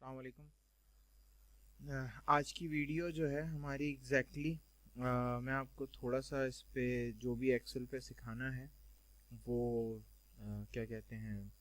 अस्सलाम वालेकुम। आज की वीडियो जो है हमारी मैं आपको थोड़ा सा इस पे जो भी एक्सेल पे सिखाना है वो क्या कहते हैं,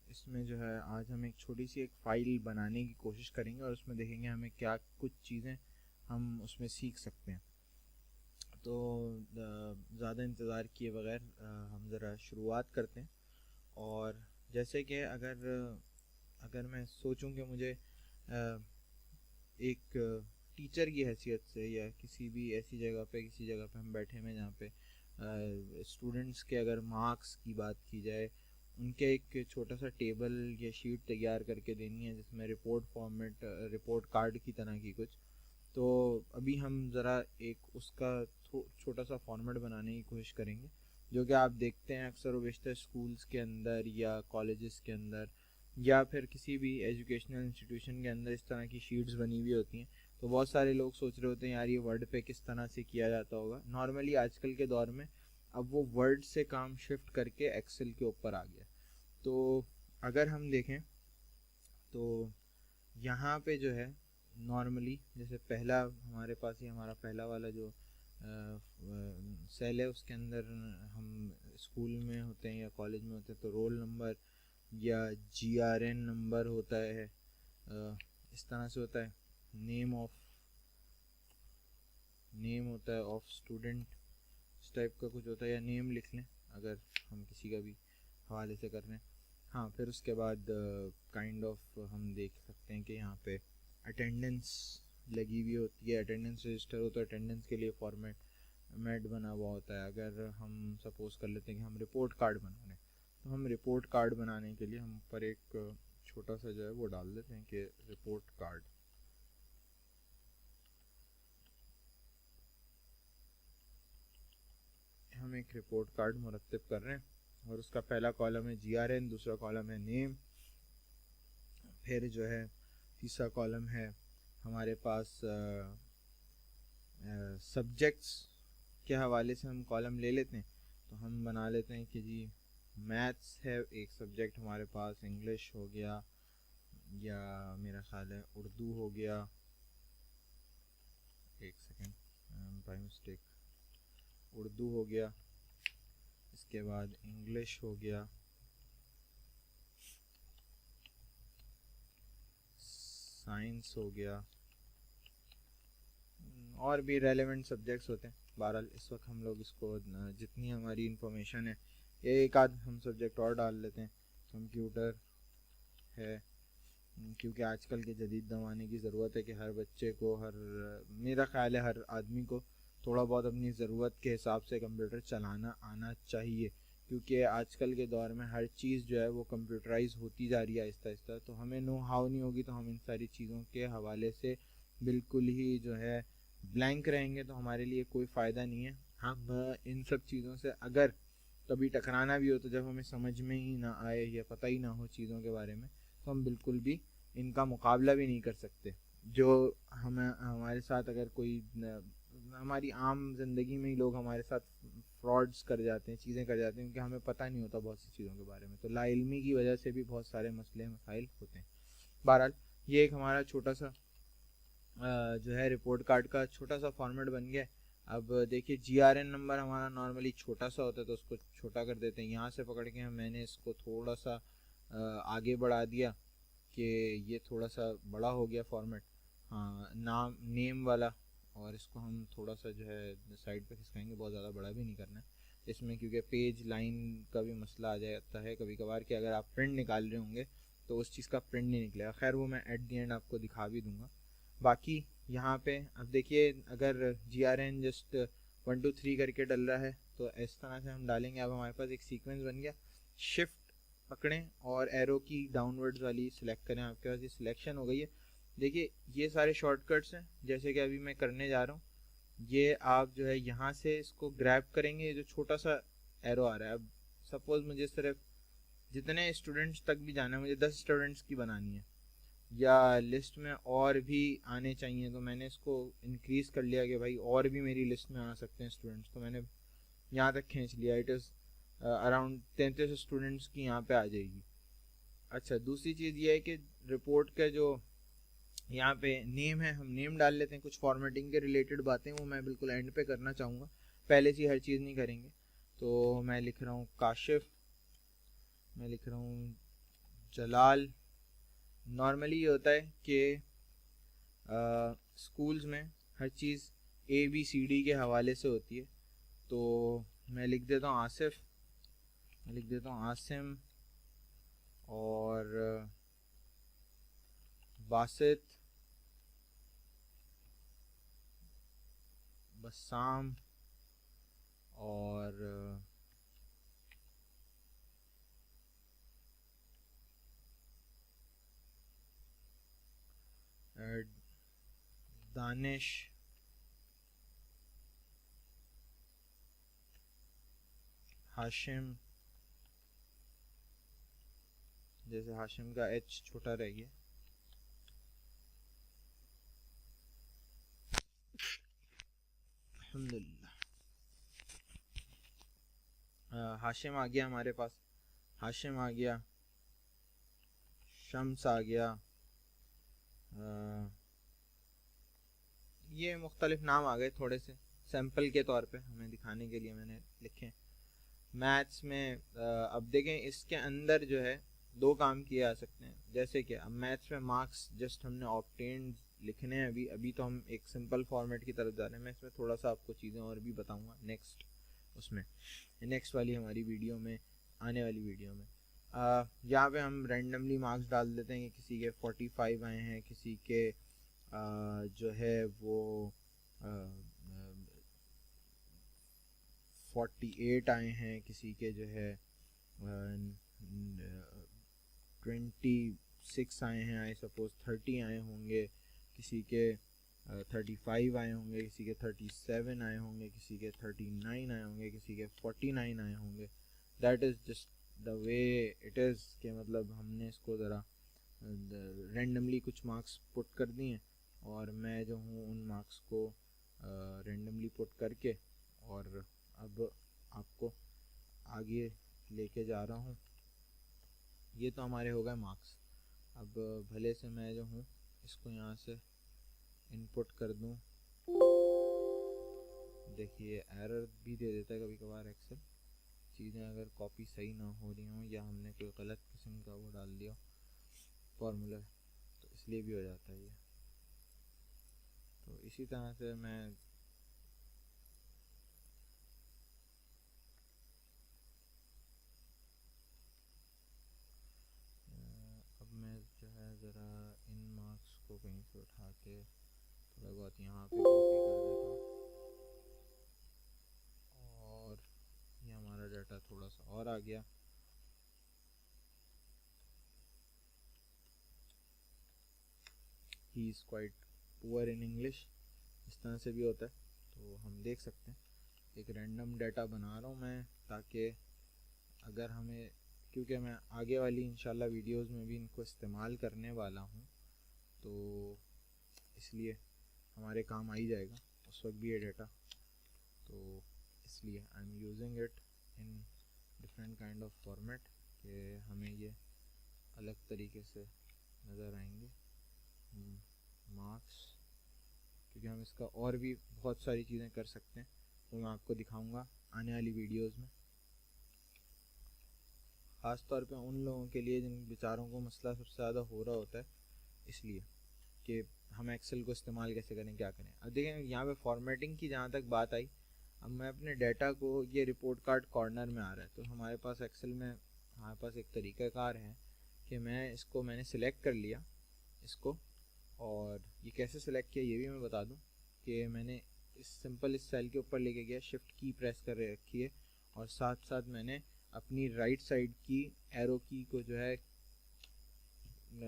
इसमें जो है आज हम एक छोटी सी एक फ़ाइल बनाने की कोशिश करेंगे और उसमें देखेंगे हमें क्या कुछ चीज़ें हम उसमें सीख सकते हैं। तो ज़्यादा इंतज़ार किए बगैर हम ज़रा शुरुआत करते हैं। और जैसे कि अगर अगर मैं सोचूं कि मुझे एक टीचर की हैसियत से या किसी जगह पे हम बैठे हुए जहाँ पे स्टूडेंट्स के अगर मार्क्स की बात की जाए, उनके एक छोटा सा टेबल या शीट तैयार करके देनी है जिसमें रिपोर्ट कार्ड की तरह की कुछ। तो अभी हम ज़रा एक उसका छोटा सा फॉर्मेट बनाने की कोशिश करेंगे, जो कि आप देखते हैं अक्सर व बेशतर स्कूल्स के अंदर या कॉलेजेस के अंदर या फिर किसी भी एजुकेशनल इंस्टीट्यूशन के अंदर इस तरह की शीट्स बनी हुई होती हैं। तो बहुत सारे लोग सोच रहे होते हैं यार ये वर्ड पे किस तरह से किया जाता होगा। नॉर्मली आजकल के दौर में अब वो वर्ड से काम शिफ्ट करके एक्सेल के ऊपर आ गया। तो अगर हम देखें तो यहाँ पे जो है नॉर्मली जैसे पहला हमारे पास ही हमारा पहला वाला जो सेल है उसके अंदर हम स्कूल में होते हैं या कॉलेज में होते हैं तो रोल नंबर या GRN नंबर होता है, इस तरह से होता है। नेम होता है ऑफ स्टूडेंट, इस टाइप का कुछ होता है, या नेम लिख लें अगर हम किसी का भी हवाले से कर रहे हैं। हाँ, फिर उसके बाद काइंड ऑफ हम देख सकते हैं कि यहाँ पे अटेंडेंस लगी हुई होती है, अटेंडेंस रजिस्टर होता है, अटेंडेंस के लिए फॉर्मेट बना हुआ होता है। अगर हम सपोज कर लेते हैं कि हम रिपोर्ट कार्ड बना रहे हैं तो हम रिपोर्ट कार्ड बनाने के लिए हम ऊपर एक छोटा सा जो है वो डाल देते हैं कि रिपोर्ट कार्ड। हम एक रिपोर्ट कार्ड मुरतब कर रहे हैं और उसका पहला कॉलम है GRN, दूसरा कॉलम है नेम, फिर जो है तीसरा कॉलम है हमारे पास सब्जेक्ट्स के हवाले से हम कॉलम ले लेते हैं। तो हम बना लेते हैं कि जी मैथ्स है एक सब्जेक्ट हमारे पास, इंग्लिश हो गया या मेरा ख्याल है उर्दू हो गया, एक सेकेंड बाय मिस्टेक, उर्दू हो गया, इसके बाद इंग्लिश हो गया, साइंस हो गया, और भी रेलेवेंट सब्जेक्ट्स होते हैं। बहरहाल इस वक्त हम लोग इसको जितनी हमारी इंफॉर्मेशन है एक आध हम सब्जेक्ट और डाल लेते हैं। कंप्यूटर है, क्योंकि आजकल के जदीद ज़माने की ज़रूरत है कि हर बच्चे को मेरा ख्याल है हर आदमी को थोड़ा बहुत अपनी ज़रूरत के हिसाब से कंप्यूटर चलाना आना चाहिए, क्योंकि आजकल के दौर में हर चीज़ जो है वो कंप्यूटराइज होती जा रही है आहिस्ता आहिस्ता। तो हमें नो हाउ नहीं होगी तो हम इन सारी चीज़ों के हवाले से बिल्कुल ही जो है ब्लैंक रहेंगे, तो हमारे लिए कोई फ़ायदा नहीं है। हम इन सब चीज़ों से अगर कभी टकराना भी हो तो जब हमें समझ में ही ना आए या पता ही ना हो चीज़ों के बारे में, तो हम बिल्कुल भी इनका मुकाबला भी नहीं कर सकते। जो हमारे साथ अगर कोई हमारी आम ज़िंदगी में ही लोग हमारे साथ फ्रॉड्स कर जाते हैं, चीज़ें कर जाते हैं, क्योंकि हमें पता नहीं होता बहुत सी चीज़ों के बारे में। तो लाइल्मी की वजह से भी बहुत सारे मसले मसाइल होते हैं। बहरहाल ये एक हमारा छोटा सा जो है रिपोर्ट कार्ड का छोटा सा फॉर्मेट बन गया। अब देखिए GRN नंबर हमारा नॉर्मली छोटा सा होता है तो उसको छोटा कर देते हैं। यहाँ से पकड़ के मैंने इसको थोड़ा सा आगे बढ़ा दिया कि ये थोड़ा सा बड़ा हो गया फॉर्मेट। हाँ, नेम वाला, और इसको हम थोड़ा सा जो है साइड पे खिसकाएंगे, बहुत ज़्यादा बड़ा भी नहीं करना है इसमें, क्योंकि पेज लाइन का भी मसला आ जाता है कभी कभार कि अगर आप प्रिंट निकाल रहे होंगे तो उस चीज़ का प्रिंट नहीं निकलेगा। खैर वो मैं एट दी एंड आपको दिखा भी दूंगा। बाकी यहाँ पे अब देखिए अगर GRN जस्ट 1 2 3 करके डल रहा है तो इस तरह से हम डालेंगे। अब हमारे पास एक सीक्वेंस बन गया। शिफ्ट पकड़ें और एरो की डाउनवर्ड्स वाली सिलेक्ट करें, आपके पास ये सिलेक्शन हो गई है। देखिए ये सारे शॉर्टकट्स हैं जैसे कि अभी मैं करने जा रहा हूँ। ये आप जो है यहाँ से इसको ग्रैब करेंगे, ये जो छोटा सा एरो आ रहा है। अब सपोज मुझे सिर्फ जितने स्टूडेंट्स तक भी जाना है, मुझे 10 स्टूडेंट्स की बनानी है या लिस्ट में और भी आने चाहिए, तो मैंने इसको इंक्रीज़ कर लिया कि भाई और भी मेरी लिस्ट में आ सकते हैं स्टूडेंट्स, तो मैंने यहाँ तक खींच लिया। इट इज़ अराउंड 33 स्टूडेंट्स की यहाँ पे आ जाएगी। अच्छा, दूसरी चीज़ ये है कि रिपोर्ट का जो यहाँ पे नेम है, हम नेम डाल लेते हैं। कुछ फॉर्मेटिंग के रिलेटेड बातें वो मैं बिल्कुल एंड पे करना चाहूँगा, पहले से हर चीज़ नहीं करेंगे। तो मैं लिख रहा हूँ काशिफ, मैं लिख रहा हूँ जलाल। नॉर्मली ये होता है कि स्कूल्स में हर चीज़ ABCD के हवाले से होती है। तो मैं लिख देता हूँ आसिफ, मैं लिख देता हूँ आसिम और बासित, बसाम और दानिश, हाशिम, जैसे हाशिम का H छोटा रह गया, अल्हम्दुलिल्लाह। हाशिम आ गया हमारे पास, हाशिम आ गया, शम्स आ गया, ये मुख्तलिफ नाम आ गए थोड़े से सैंपल के तौर पे हमें दिखाने के लिए मैंने लिखे। मैथ्स में अब देखें इसके अंदर जो है दो काम किए जा सकते हैं। जैसे कि अब मैथ्स में मार्क्स जस्ट हमने ऑब्टेन्ड लिखने हैं, अभी तो हम एक सिंपल फॉर्मेट की तरफ जा रहे हैं। मैं इसमें थोड़ा सा आपको चीज़ें और भी बताऊंगा नेक्स्ट, उसमें नेक्स्ट वाली हमारी वीडियो में, आने वाली वीडियो में। यहाँ पे हम रैंडमली मार्क्स डाल देते हैं कि किसी के 45 आए हैं, किसी के जो है वो 48 आए हैं, किसी के जो है 26 आए हैं, आई सपोज 30 आए होंगे, किसी के 35 आए होंगे, किसी के 37 आए होंगे, किसी के 39 आए होंगे, किसी के 49 आए होंगे। That is just the way it is, कि मतलब हमने इसको ज़रा रेंडमली कुछ मार्क्स पुट कर दिए और मैं जो हूँ उन मार्क्स को रेंडमली पुट करके और अब आपको आगे लेके जा रहा हूँ। ये तो हमारे हो गए मार्क्स। अब भले से मैं जो हूँ इसको यहाँ से इनपुट कर दूँ। देखिए एरर भी दे देता है कभी कभार एक्सेल, चीज़ें अगर कॉपी सही ना हो रही हों या हमने कोई गलत किस्म का वो डाल दिया फॉर्मूला, तो इसलिए भी हो जाता है ये। तो इसी तरह से मैं अब मैं जो है ज़रा इन मार्क्स को कहीं से उठा के थोड़ा बहुत यहाँ पे कॉपी कर देता हूँ और ये हमारा डाटा थोड़ा सा और आ गया। He is quite poor in English, इस तरह से भी होता है। तो हम देख सकते हैं एक रैंडम डाटा बना रहा हूँ मैं, ताकि अगर हमें, क्योंकि मैं आगे वाली इंशाल्लाह वीडियोस में भी इनको इस्तेमाल करने वाला हूँ, तो इसलिए हमारे काम आ ही जाएगा उस वक्त भी ये डाटा। तो इसलिए I am using it in different kind of format कि हमें ये अलग तरीके से नज़र आएंगे मार्क्स, क्योंकि हम इसका और भी बहुत सारी चीज़ें कर सकते हैं, वो मैं आपको दिखाऊंगा आने वाली वीडियोस में। ख़ास तौर पे उन लोगों के लिए जिन बेचारों को मसला सबसे ज़्यादा हो रहा होता है, इसलिए कि हम एक्सेल को इस्तेमाल कैसे करें, क्या करें। अब देखें यहाँ पे फॉर्मेटिंग की जहाँ तक बात आई, अब मैं अपने डाटा को, ये रिपोर्ट कार्ड कॉर्नर में आ रहा है, तो हमारे पास एक्सेल में हमारे पास एक तरीक़ाकार है कि मैंने सिलेक्ट कर लिया इसको, और ये कैसे सिलेक्ट किया ये भी मैं बता दूँ कि मैंने इस सेल के ऊपर लेके गया, शिफ्ट की प्रेस कर रखी है और साथ साथ मैंने अपनी राइट साइड की एरो की को जो है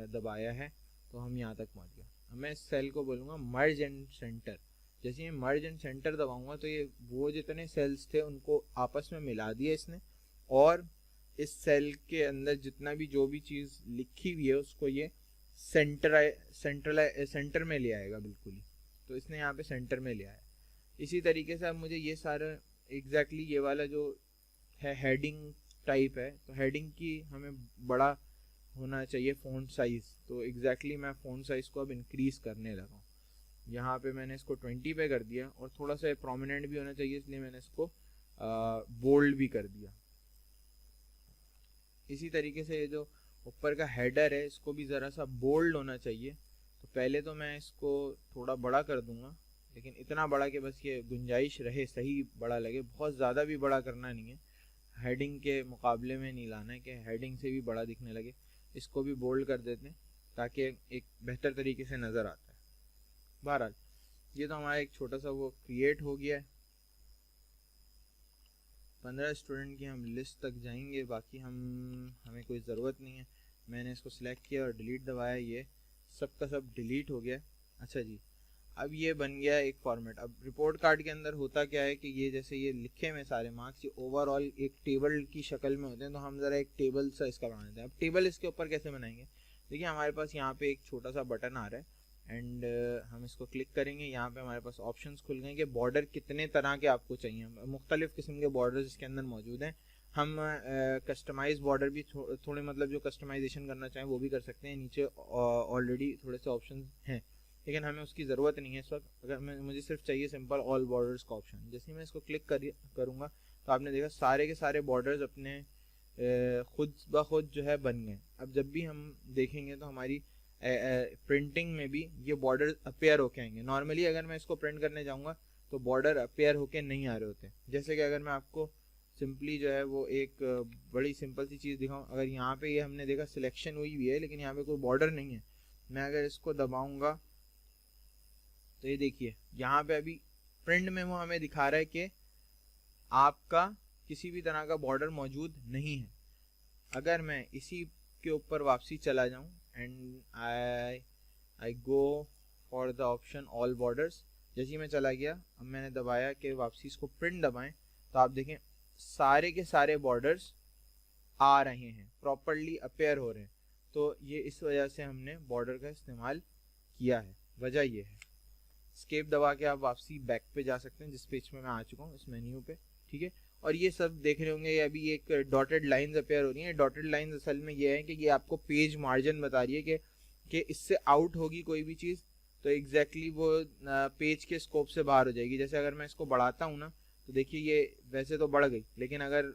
दबाया है, तो हम यहाँ तक पहुँच गए। अब मैं इस सेल को बोलूँगा मर्ज एंड सेंटर। जैसे ये मर्ज एंड सेंटर दबाऊंगा तो ये वो जितने सेल्स थे उनको आपस में मिला दिया इसने, और इस सेल के अंदर जितना भी जो भी चीज़ लिखी हुई है उसको ये सेंटर में ले आएगा बिल्कुल ही। तो इसने यहाँ पे सेंटर में ले आया। इसी तरीके से अब मुझे ये सारा एग्जैक्टली ये वाला जो है हेडिंग टाइप है, तो हेडिंग की हमें बड़ा होना चाहिए फ़ॉन्ट साइज़, तो एग्जैक्टली मैं फ़ॉन्ट साइज़ को अब इंक्रीज़ करने लगा हूँ। यहाँ पे मैंने इसको 20 पे कर दिया, और थोड़ा सा प्रोमिनेंट भी होना चाहिए इसलिए मैंने इसको बोल्ड भी कर दिया। इसी तरीके से ये जो ऊपर का हेडर है इसको भी ज़रा सा बोल्ड होना चाहिए, तो पहले तो मैं इसको थोड़ा बड़ा कर दूंगा, लेकिन इतना बड़ा कि बस ये गुंजाइश रहे, सही बड़ा लगे, बहुत ज़्यादा भी बड़ा करना नहीं है, हेडिंग के मुकाबले में नहीं लाना है कि हेडिंग से भी बड़ा दिखने लगे। इसको भी बोल्ड कर देते हैं ताकि एक बेहतर तरीके से नज़र आता है। बहरहाल ये तो हमारा एक छोटा सा वो क्रिएट हो गया है। 15 स्टूडेंट की हम लिस्ट तक जाएंगे, बाकी हमें कोई ज़रूरत नहीं है। मैंने इसको सिलेक्ट किया और डिलीट दबाया, ये सब का सब डिलीट हो गया। अच्छा जी, अब ये बन गया एक फॉर्मेट। अब रिपोर्ट कार्ड के अंदर होता क्या है कि ये जैसे ये लिखे में सारे मार्क्स ये ओवरऑल एक टेबल की शक्ल में होते हैं, तो हम ज़रा एक टेबल सा इसका बना देते हैं। अब टेबल इसके ऊपर कैसे बनाएंगे, देखिए हमारे पास यहाँ पे एक छोटा सा बटन आ रहा है, एंड हम इसको क्लिक करेंगे। यहाँ पे हमारे पास ऑप्शंस खुल गए कि बॉर्डर कितने तरह के आपको चाहिए। मुख्तलिफ किस्म के बॉर्डर्स इसके अंदर मौजूद हैं। हम कस्टमाइज बॉर्डर भी थोड़े मतलब जो कस्टमाइजेशन करना चाहें वो भी कर सकते हैं। नीचे ऑलरेडी थोड़े से ऑप्शन हैं, लेकिन हमें उसकी ज़रूरत नहीं है इस वक्त। अगर मुझे सिर्फ चाहिए सिंपल ऑल बॉर्डर्स का ऑप्शन। जैसे ही मैं इसको क्लिक करूँगा तो आपने देखा सारे के सारे बॉर्डर्स अपने खुद ब खुद जो है बन गए। अब जब भी हम देखेंगे तो हमारी प्रिंटिंग में भी ये बॉर्डर अपेयर होके आएंगे। नॉर्मली अगर मैं इसको प्रिंट करने जाऊँगा तो बॉर्डर अपेयर होके नहीं आ रहे होते। जैसे कि अगर मैं आपको सिंपली जो है वो एक बड़ी सिंपल सी चीज़ दिखाऊँ, अगर यहाँ पे ये हमने देखा सिलेक्शन हुई भी है लेकिन यहाँ पे कोई बॉर्डर नहीं है, मैं अगर इसको दबाऊँगा तो ये देखिए यहाँ पे अभी प्रिंट में वो हमें दिखा रहा है कि आपका किसी भी तरह का बॉर्डर मौजूद नहीं है। अगर मैं इसी के ऊपर वापसी चला जाऊँ and I go for the option all borders, जैसे ही मैं चला गया, अब मैंने दबाया कि वापसी इसको प्रिंट दबाएं, तो आप देखें सारे के सारे बॉर्डर्स आ रहे हैं, प्रॉपरली अपेयर हो रहे हैं। तो ये इस वजह से हमने बॉर्डर का इस्तेमाल किया है, वजह ये है। स्केप दबा के आप वापसी बैक पे जा सकते हैं जिस पेज पे मैं आ चुका हूँ, इस मेन्यू पे, ठीक है। और ये सब देख रहे होंगे, ये अभी एक डॉटेड लाइंस अपेयर हो रही हैं। डॉटेड लाइंस असल में ये है कि ये आपको पेज मार्जिन बता रही है कि इससे आउट होगी कोई भी चीज़ तो एग्जैक्टली वो पेज के स्कोप से बाहर हो जाएगी। जैसे अगर मैं इसको बढ़ाता हूँ ना तो देखिए ये वैसे तो बढ़ गई, लेकिन अगर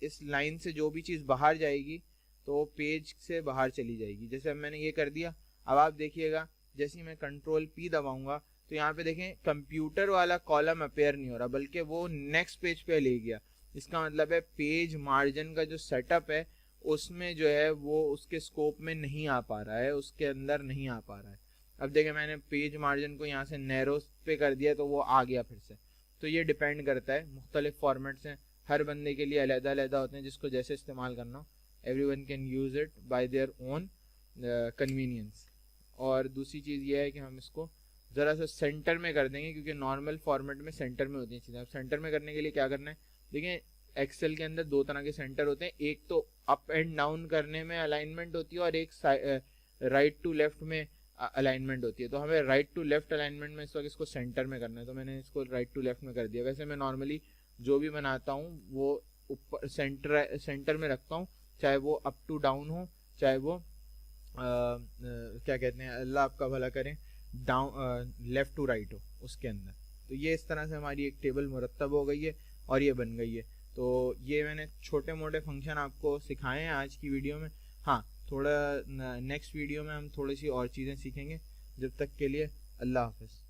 इस लाइन से जो भी चीज़ बाहर जाएगी तो पेज से बाहर चली जाएगी। जैसे अब मैंने ये कर दिया, अब आप देखिएगा जैसे ही मैं कंट्रोल P दबाऊंगा तो यहाँ पे देखें कंप्यूटर वाला कॉलम अपेयर नहीं हो रहा, बल्कि वो नेक्स्ट पेज पे ले गया। इसका मतलब है पेज मार्जिन का जो सेटअप है उसमें जो है वो उसके स्कोप में नहीं आ पा रहा है, उसके अंदर नहीं आ पा रहा है। अब देखें मैंने पेज मार्जिन को यहाँ से नैरो पे कर दिया तो वो आ गया फिर से। तो ये डिपेंड करता है, मुख्तलिफ फॉर्मेट्स हैं, हर बंदे के लिए अलग-अलग होते हैं, जिसको जैसे इस्तेमाल करना हो। Everyone can use it by their own convenience. और दूसरी चीज़ ये है कि हम इसको ज़रा सा सेंटर में कर देंगे, क्योंकि नॉर्मल फॉर्मेट में सेंटर में होती हैं चीज़ें। अब सेंटर में करने के लिए क्या करना है, देखिए एक्सेल के अंदर दो तरह के सेंटर होते हैं, एक तो अप एंड डाउन करने में अलाइनमेंट होती है और एक राइट टू लेफ्ट में अलाइनमेंट होती है। तो हमें राइट टू लेफ्ट अलाइनमेंट में इस वक्त इसको सेंटर में करना है, तो मैंने इसको राइट टू लेफ्ट में कर दिया। वैसे मैं नॉर्मली जो भी बनाता हूँ वो ऊपर सेंटर में रखता हूँ, चाहे वो अप टू डाउन हो, चाहे वो क्या कहते हैं, अल्लाह आपका भला करें, डाउन लेफ्ट टू राइट हो उसके अंदर। तो ये इस तरह से हमारी एक टेबल मुरतब हो गई है और ये बन गई है। तो ये मैंने छोटे मोटे फंक्शन आपको सिखाए हैं आज की वीडियो में। हाँ, थोड़ा नेक्स्ट वीडियो में हम थोड़ी सी और चीज़ें सीखेंगे। जब तक के लिए अल्लाह हाफ़िज़।